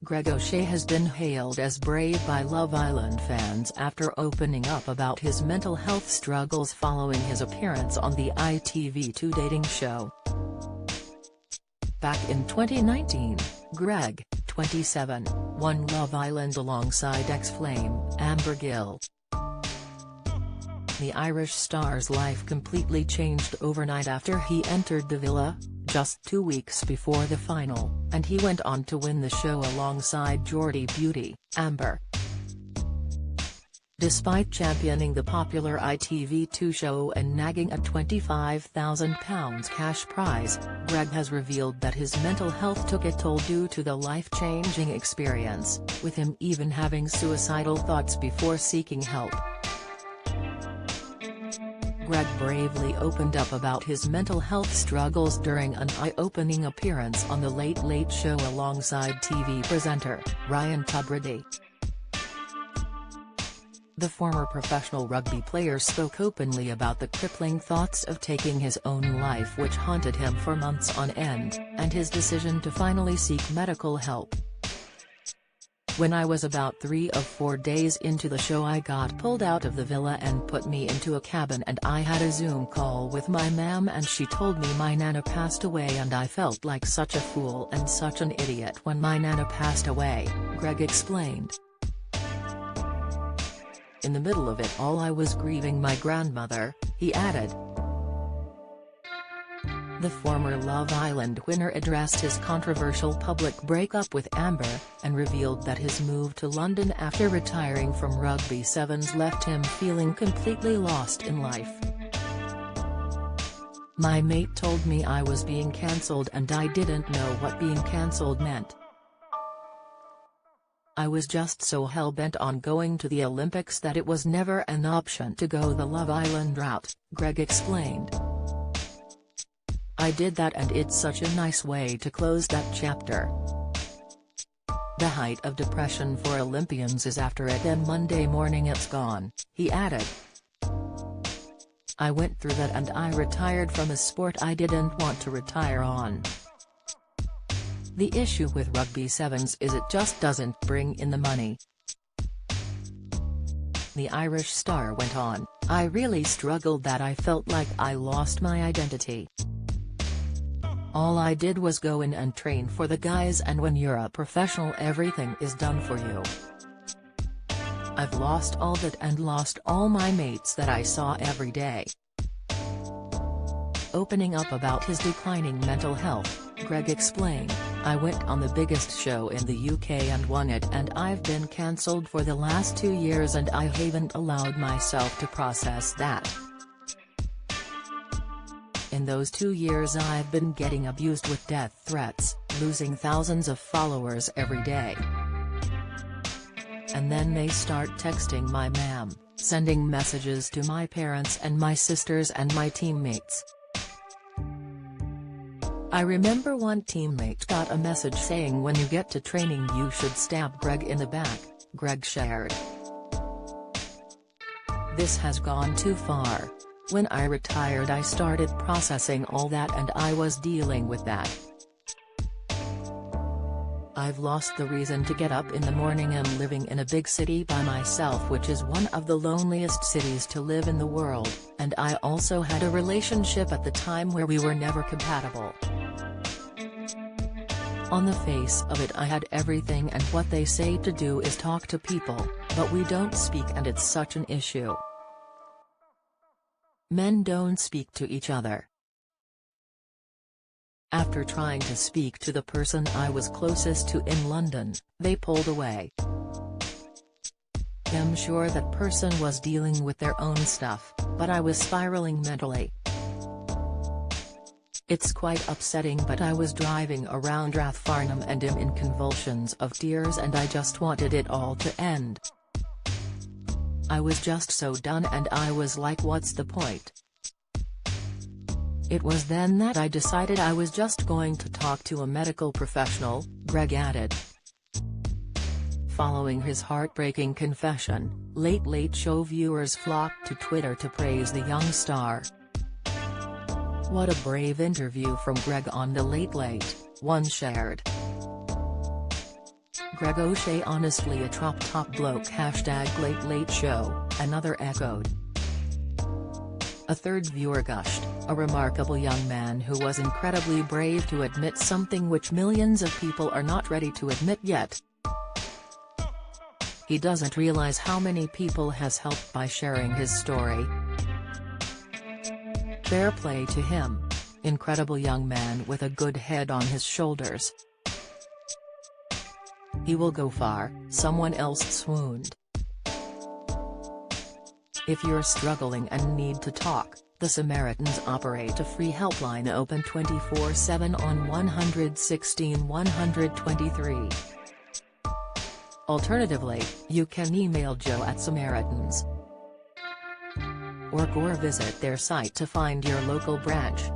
Greg O'Shea has been hailed as brave by Love Island fans after opening up about his mental health struggles following his appearance on the ITV2 dating show. Back in 2019, Greg, 27, won Love Island alongside ex-Flame, Amber Gill. The Irish star's life completely changed overnight after he entered the villa, just 2 weeks before the final, and he went on to win the show alongside Geordie Beauty, Amber. Despite championing the popular ITV2 show and nagging a £25,000 cash prize, Greg has revealed that his mental health took a toll due to the life-changing experience, with him even having suicidal thoughts before seeking help. Greg bravely opened up about his mental health struggles during an eye-opening appearance on The Late Late Show alongside TV presenter, Ryan Tubridy. The former professional rugby player spoke openly about the crippling thoughts of taking his own life which haunted him for months on end, and his decision to finally seek medical help. "When I was about 3 or 4 days into the show, I got pulled out of the villa and put me into a cabin, and I had a Zoom call with my mum and she told me my nana passed away, and I felt like such a fool and such an idiot when my nana passed away," Greg explained. "In the middle of it all I was grieving my grandmother," he added. The former Love Island winner addressed his controversial public breakup with Amber, and revealed that his move to London after retiring from Rugby Sevens left him feeling completely lost in life. "My mate told me I was being cancelled and I didn't know what being cancelled meant. I was just so hell-bent on going to the Olympics that it was never an option to go the Love Island route," Greg explained. "I did that and it's such a nice way to close that chapter. The height of depression for Olympians is after it, then Monday morning it's gone," he added. "I went through that and I retired from a sport I didn't want to retire on. The issue with Rugby Sevens is it just doesn't bring in the money." The Irish star went on, "I really struggled that I felt like I lost my identity. All I did was go in and train for the guys, and when you're a professional everything is done for you. I've lost all that and lost all my mates that I saw every day." Opening up about his declining mental health, Greg explained, "I went on the biggest show in the UK and won it, and I've been cancelled for the last 2 years and I haven't allowed myself to process that. In those 2 years I've been getting abused with death threats, losing thousands of followers every day. And then they start texting my mum, sending messages to my parents and my sisters and my teammates. I remember one teammate got a message saying when you get to training you should stab Greg in the back," Greg shared. "This has gone too far. When I retired I started processing all that and I was dealing with that. I've lost the reason to get up in the morning. I'm living in a big city by myself, which is one of the loneliest cities to live in the world, and I also had a relationship at the time where we were never compatible. On the face of it I had everything, and what they say to do is talk to people, but we don't speak and it's such an issue. Men don't speak to each other. After trying to speak to the person I was closest to in London, they pulled away. I'm sure that person was dealing with their own stuff, but I was spiraling mentally. It's quite upsetting, but I was driving around Rathfarnham and am in convulsions of tears and I just wanted it all to end. I was just so done and I was like, what's the point? It was then that I decided I was just going to talk to a medical professional," Greg added. Following his heartbreaking confession, Late Late Show viewers flocked to Twitter to praise the young star. "What a brave interview from Greg on The Late Late," one shared. Greg O'Shea honestly a top bloke #Late Late Show, another echoed. A third viewer gushed, a remarkable young man who was incredibly brave to admit something which millions of people are not ready to admit yet. He doesn't realize how many people has helped by sharing his story. Fair play to him. Incredible young man with a good head on his shoulders. He will go far, someone else swooned. If you're struggling and need to talk, the Samaritans operate a free helpline open 24/7 on 116 123. Alternatively, you can email Joe at Samaritans.org or visit their site to find your local branch.